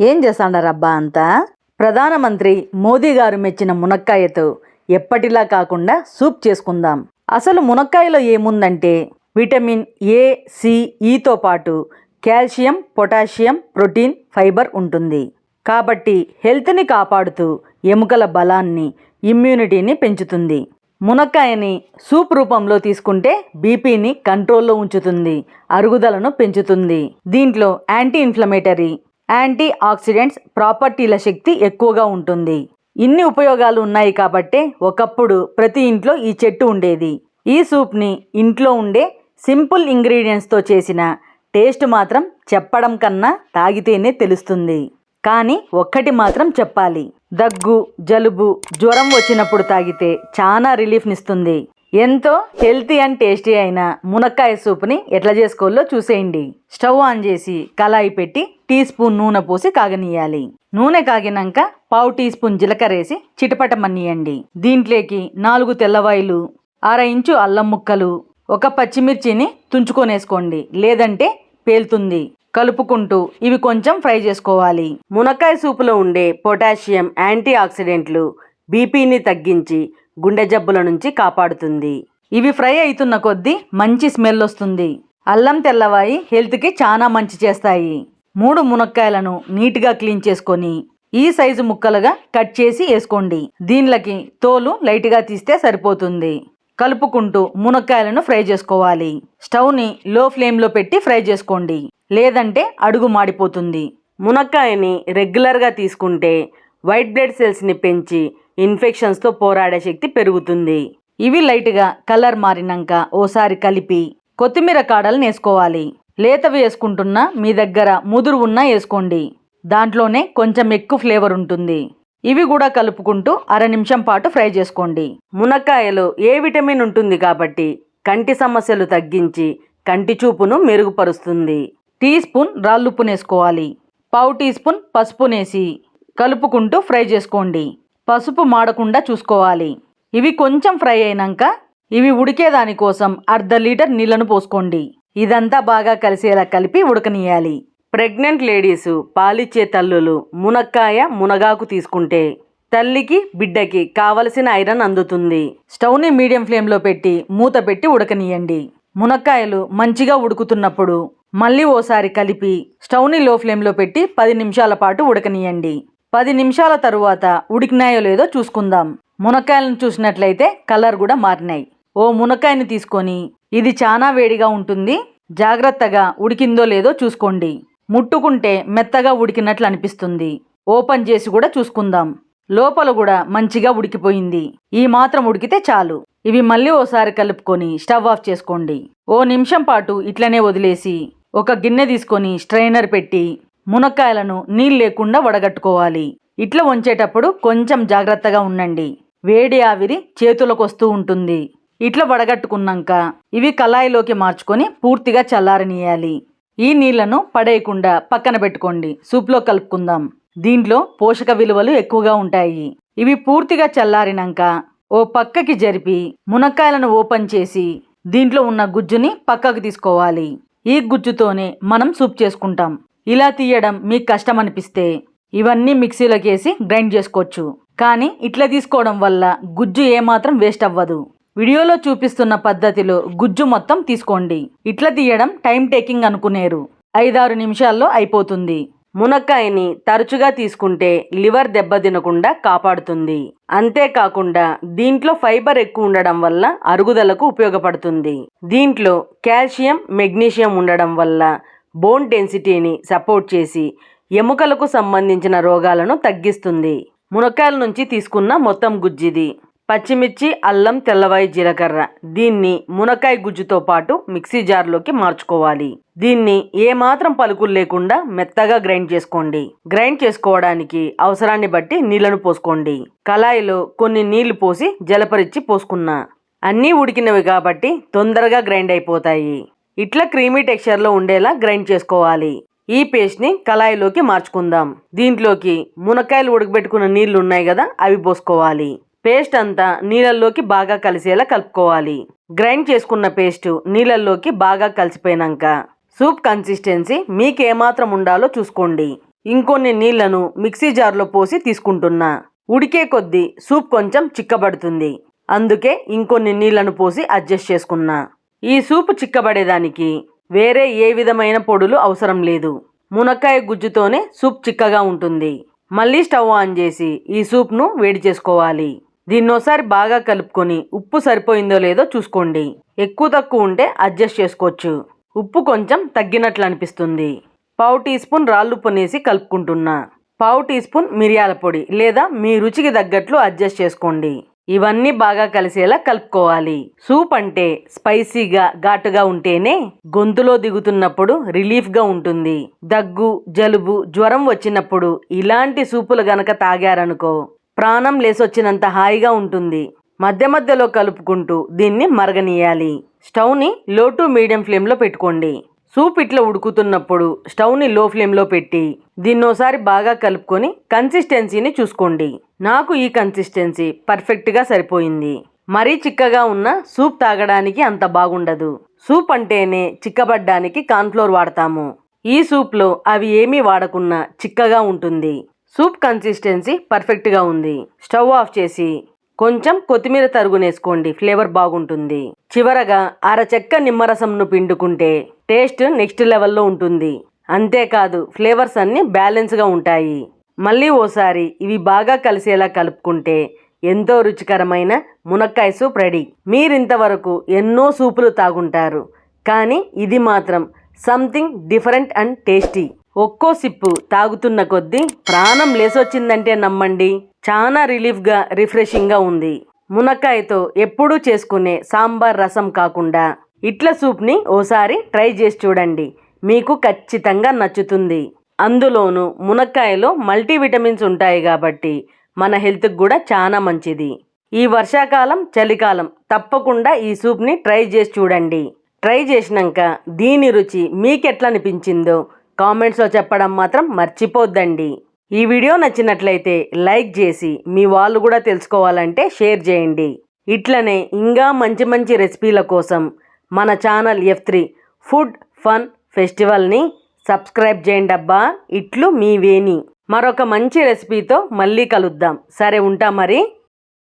ఏం చేస్తాండారబ్బా అంతా? ప్రధానమంత్రి మోదీ గారు మెచ్చిన మునక్కాయతో ఎప్పటిలా కాకుండా సూప్ చేసుకుందాం. అసలు మునక్కాయలో ఏముందంటే విటమిన్ ఏ, సి, ఈతో పాటు కాల్షియం, పొటాషియం, ప్రోటీన్, ఫైబర్ ఉంటుంది. కాబట్టి హెల్త్ని కాపాడుతూ ఎముకల బలాన్ని, ఇమ్యూనిటీని పెంచుతుంది. మునక్కాయని సూప్ రూపంలో తీసుకుంటే బీపీని కంట్రోల్లో ఉంచుతుంది, అరుగుదలను పెంచుతుంది. దీంట్లో యాంటీ ఇన్ఫ్లమేటరీ, యాంటీ ఆక్సిడెంట్స్ ప్రాపర్టీల శక్తి ఎక్కువగా ఉంటుంది. ఇన్ని ఉపయోగాలు ఉన్నాయి కాబట్టే ఒకప్పుడు ప్రతి ఇంట్లో ఈ చెట్టు ఉండేది. ఈ సూప్ని ఇంట్లో ఉండే సింపుల్ ఇంగ్రీడియంట్స్తో చేసిన టేస్ట్ మాత్రం చెప్పడం కన్నా తాగితేనే తెలుస్తుంది. కానీ ఒక్కటి మాత్రం చెప్పాలి, దగ్గు, జలుబు, జ్వరం వచ్చినప్పుడు తాగితే చాలా రిలీఫ్నిస్తుంది. ఎంతో హెల్తీ అండ్ టేస్టీ అయిన మునక్కాయ సూప్ని ఎట్లా చేసుకోవాలో చూసేయండి. స్టవ్ ఆన్ చేసి కళాయి పెట్టి టీ స్పూన్ నూనె పోసి కాగనీయాలి. నూనె కాగినాక పావు టీ స్పూన్ జీలకర్ర వేసి చిటపటమనియండి. దీంట్లోకి 4 తెల్లవాయిలు, 1/2 ఇంచు అల్లం ముక్కలు, 1 పచ్చిమిర్చిని తుంచుకొనేసుకోండి, లేదంటే పేలుతుంది. కలుపుకుంటూ ఇవి కొంచెం ఫ్రై చేసుకోవాలి. మునక్కాయ సూపులో ఉండే పొటాషియం, యాంటీ ఆక్సిడెంట్లు బీపీని తగ్గించి గుండె జబ్బుల నుంచి కాపాడుతుంది. ఇవి ఫ్రై అవుతున్న కొద్దీ మంచి స్మెల్ వస్తుంది. అల్లం, తెల్లవాయి హెల్త్కి చాలా మంచి చేస్తాయి. 3 మునక్కాయలను నీట్గా క్లీన్ చేసుకొని ఈ సైజు ముక్కలుగా కట్ చేసి వేసుకోండి. దీనిలోకి తోలు లైట్గా తీస్తే సరిపోతుంది. కలుపుకుంటూ మునక్కాయలను ఫ్రై చేసుకోవాలి. స్టవ్ని లో ఫ్లేమ్లో పెట్టి ఫ్రై చేసుకోండి, లేదంటే అడుగు మాడిపోతుంది. మునక్కాయని రెగ్యులర్గా తీసుకుంటే వైట్ బ్లడ్ సెల్స్ని పెంచి ఇన్ఫెక్షన్స్తో పోరాడే శక్తి పెరుగుతుంది. ఇవి లైట్గా కలర్ మారినాక ఓసారి కలిపి కొత్తిమీర కాడలను వేసుకోవాలి. లేతవి వేసుకుంటున్నా మీ దగ్గర ముదురు ఉన్నా వేసుకోండి, దాంట్లోనే కొంచెం ఎక్కువ ఫ్లేవర్ ఉంటుంది. ఇవి కూడా కలుపుకుంటూ 1/2 నిమిషం పాటు ఫ్రై చేసుకోండి. మునక్కాయలో ఏ విటమిన్ ఉంటుంది కాబట్టి కంటి సమస్యలు తగ్గించి కంటి చూపును మెరుగుపరుస్తుంది. టీ స్పూన్ రాళ్ళుప్పును వేసుకోవాలి. పావు టీ స్పూన్ పసుపునేసి కలుపుకుంటూ ఫ్రై చేసుకోండి. పసుపు మాడకుండా చూసుకోవాలి. ఇవి కొంచెం ఫ్రై అయినాక ఇవి ఉడికేదానికోసం 1/2 లీటర్ నీళ్లను పోసుకోండి. ఇదంతా బాగా కలిసేలా కలిపి ఉడకనియాలి. ప్రెగ్నెంట్ లేడీసు, పాలిచ్చే తల్లులు మునక్కాయ, మునగాకు తీసుకుంటే తల్లికి, బిడ్డకి కావలసిన ఐరన్ అందుతుంది. స్టవ్ని మీడియం ఫ్లేమ్లో పెట్టి మూత పెట్టి ఉడకనియండి. మునక్కాయలు మంచిగా ఉడుకుతున్నప్పుడు మళ్ళీ ఓసారి కలిపి స్టవ్ని లో ఫ్లేమ్లో పెట్టి 10 నిమిషాల పాటు ఉడకనియండి. 10 నిమిషాల తరువాత ఉడికినాయో లేదో చూసుకుందాం. మునక్కాయలను చూసినట్లయితే కలర్ కూడా మారినాయి. ఓ మునక్కాయని తీసుకొని, ఇది చాలా వేడిగా ఉంటుంది, జాగ్రత్తగా ఉడికిందో లేదో చూసుకోండి. ముట్టుకుంటే మెత్తగా ఉడికినట్లు అనిపిస్తుంది. ఓపెన్ చేసి కూడా చూసుకుందాం. లోపల కూడా మంచిగా ఉడికిపోయింది. ఈ మాత్రం ఉడికితే చాలు. ఇవి మళ్ళీ ఓసారి కలుపుకొని స్టవ్ ఆఫ్ చేసుకోండి. ఓ నిమిషం పాటు ఇట్లనే వదిలేసి ఒక గిన్నె తీసుకొని స్ట్రైనర్ పెట్టి మునక్కాయలను నీళ్ళు లేకుండా వడగట్టుకోవాలి. ఇట్లా వంచేటప్పుడు కొంచెం జాగ్రత్తగా ఉండండి, వేడి ఆవిరి చేతులకు వస్తూ ఉంటుంది. ఇట్లా వడగట్టుకున్నాక ఇవి కళాయిలోకి మార్చుకొని పూర్తిగా చల్లారనియాలి. ఈ నీళ్లను పడేయకుండా పక్కన పెట్టుకోండి. సూప్లో కలుపుకుందాం. దీంట్లో పోషక విలువలు ఎక్కువగా ఉంటాయి. ఇవి పూర్తిగా చల్లారినాక ఓ పక్కకి జరిపి మునక్కాయలను ఓపెన్ చేసి దీంట్లో ఉన్న గుజ్జుని పక్కకు తీసుకోవాలి. ఈ గుజ్జుతోనే మనం సూప్ చేసుకుంటాం. ఇలా తీయడం మీకు కష్టం అనిపిస్తే ఇవన్నీ మిక్సీలోకి వేసి గ్రైండ్ చేసుకోవచ్చు. కానీ ఇట్లా తీసుకోవడం వల్ల గుజ్జు ఏమాత్రం వేస్ట్ అవ్వదు. వీడియోలో చూపిస్తున్న పద్ధతిలో గుజ్జు మొత్తం తీసుకోండి. ఇట్లా తీయడం టైం టేకింగ్ అనుకునేరు, 5-6 నిమిషాల్లో అయిపోతుంది. మునక్కాయని తరచుగా తీసుకుంటే లివర్ దెబ్బతినకుండా కాపాడుతుంది. అంతేకాకుండా దీంట్లో ఫైబర్ ఎక్కువ ఉండడం వల్ల అరుగుదలకు ఉపయోగపడుతుంది. దీంట్లో కాల్షియం, మెగ్నీషియం ఉండడం వల్ల బోన్ డెన్సిటీని సపోర్ట్ చేసి ఎముకలకు సంబంధించిన రోగాలను తగ్గిస్తుంది. మునక్కాయల నుంచి తీసుకున్న మొత్తం గుజ్జిది. పచ్చిమిర్చి, అల్లం, తెల్లవాయి, జీలకర్ర, దీన్ని మునక్కాయ గుజ్జుతో పాటు మిక్సీ జార్లోకి మార్చుకోవాలి. దీన్ని ఏమాత్రం పలుకులు లేకుండా మెత్తగా గ్రైండ్ చేసుకోండి. గ్రైండ్ చేసుకోవడానికి అవసరాన్ని బట్టి నీళ్లను పోసుకోండి. కళాయిలో కొన్ని నీళ్లు పోసి జలపరిచి పోసుకున్నా. అన్నీ ఉడికినవి కాబట్టి తొందరగా గ్రైండ్ అయిపోతాయి. ఇట్లా క్రీమీ టెక్స్చర్లో ఉండేలా గ్రైండ్ చేసుకోవాలి. ఈ పేస్ట్ని కళాయిలోకి మార్చుకుందాం. దీంట్లోకి మునక్కాయలు ఉడకబెట్టుకున్న నీళ్లు ఉన్నాయి కదా, అవి పోసుకోవాలి. పేస్ట్ అంతా నీళ్ళల్లోకి బాగా కలిసేలా కలుపుకోవాలి. గ్రైండ్ చేసుకున్న పేస్ట్ నీళ్ళల్లోకి బాగా కలిసిపోయినాక సూప్ కన్సిస్టెన్సీ మీకు ఏమాత్రం ఉండాలో చూసుకోండి. ఇంకొన్ని నీళ్లను మిక్సీ జార్లో పోసి తీసుకుంటున్నా. ఉడికే కొద్దీ సూప్ కొంచెం చిక్కబడుతుంది. అందుకే ఇంకొన్ని నీళ్లను పోసి అడ్జస్ట్ చేసుకున్నా. ఈ సూపు చిక్కబడేదానికి వేరే ఏ విధమైన పొడులు అవసరం లేదు. మునక్కాయ గుజ్జుతోనే సూప్ చిక్కగా ఉంటుంది. మళ్ళీ స్టవ్ ఆన్ చేసి ఈ సూప్ను వేడి చేసుకోవాలి. దీన్నోసారి బాగా కలుపుకొని ఉప్పు సరిపోయిందో లేదో చూసుకోండి. ఎక్కువ తక్కువ ఉంటే అడ్జస్ట్ చేసుకోవచ్చు. ఉప్పు కొంచెం తగ్గినట్లు అనిపిస్తుంది. 1/2 టీ స్పూన్ రాళ్ళుప్పునేసి కలుపుకుంటున్నా. 1/2 టీ స్పూన్ మిరియాల పొడి లేదా మీ రుచికి తగ్గట్లు అడ్జస్ట్ చేసుకోండి. ఇవన్నీ బాగా కలిసేలా కలుపుకోవాలి. సూప్ అంటే స్పైసీగా ఘాటుగా ఉంటేనే గొంతులో దిగుతున్నప్పుడు రిలీఫ్గా ఉంటుంది. దగ్గు, జలుబు, జ్వరం వచ్చినప్పుడు ఇలాంటి సూపులు గనక తాగారనుకో ప్రాణం లేసొచ్చినంత హాయిగా ఉంటుంది. మధ్య మధ్యలో కలుపుకుంటూ దీన్ని మరగనీయాలి. స్టవ్ని లో టు మీడియం ఫ్లేమ్లో పెట్టుకోండి. సూప్ ఇట్లా ఉడుకుతున్నప్పుడు స్టవ్ని లో ఫ్లేమ్లో పెట్టి దీన్నోసారి బాగా కలుపుకొని కన్సిస్టెన్సీని చూసుకోండి. నాకు ఈ కన్సిస్టెన్సీ పర్ఫెక్ట్గా సరిపోయింది. మరీ చిక్కగా ఉన్న సూప్ తాగడానికి అంత బాగుండదు. సూప్ అంటేనే చిక్కబడ్డానికి కార్న్ఫ్లోర్ వాడతాము. ఈ సూప్లో అవి ఏమీ వాడకున్నా చిక్కగా ఉంటుంది. సూప్ కన్సిస్టెన్సీ పర్ఫెక్ట్గా ఉంది. స్టవ్ ఆఫ్ చేసి కొంచెం కొత్తిమీర తరుగునేసుకోండి, ఫ్లేవర్ బాగుంటుంది. చివరగా అరచెక్క నిమ్మరసంను పిండుకుంటే టేస్ట్ నెక్స్ట్ లెవెల్లో ఉంటుంది. అంతేకాదు ఫ్లేవర్స్ అన్నీ బ్యాలెన్స్గా ఉంటాయి. మళ్ళీ ఓసారి ఇవి బాగా కలిసేలా కలుపుకుంటే ఎంతో రుచికరమైన మునక్కాయ సూప్ రెడీ. మీరింతవరకు ఎన్నో సూపులు తాగుంటారు, కానీ ఇది మాత్రం సంథింగ్ డిఫరెంట్ అండ్ టేస్టీ. ఒక్కో సిప్పు తాగుతున్న కొద్దీ ప్రాణం లేసొచ్చిందంటే నమ్మండి. చాలా రిలీఫ్గా రిఫ్రెషింగ్గా ఉంది. మునక్కాయతో ఎప్పుడూ చేసుకునే సాంబార్ రసం కాకుండా ఇట్లా సూప్ని ఓసారి ట్రై చేసి చూడండి. మీకు ఖచ్చితంగా నచ్చుతుంది. అందులోనూ మునక్కాయలో మల్టీవిటమిన్స్ ఉంటాయి కాబట్టి మన హెల్త్కి కూడా చాలా మంచిది. ఈ వర్షాకాలం, చలికాలం తప్పకుండా ఈ సూప్ని ట్రై చేసి చూడండి. ట్రై చేసినాక దీని రుచి మీకెట్లా అనిపించిందో కామెంట్స్లో చెప్పడం మాత్రం మర్చిపోద్దండి. ఈ వీడియో నచ్చినట్లయితే లైక్ చేసి మీ వాళ్ళు కూడా తెలుసుకోవాలంటే షేర్ చేయండి. ఇట్లనే ఇంకా మంచి మంచి రెసిపీల కోసం మన ఛానల్ F3 ఫుడ్ ఫన్ ఫెస్టివల్ని సబ్స్క్రైబ్ చేయండి అబ్బా. ఇట్లు మీ వేణి. మరొక మంచి రెసిపీతో మళ్ళీ కలుద్దాం. సరే, ఉంటా మరి.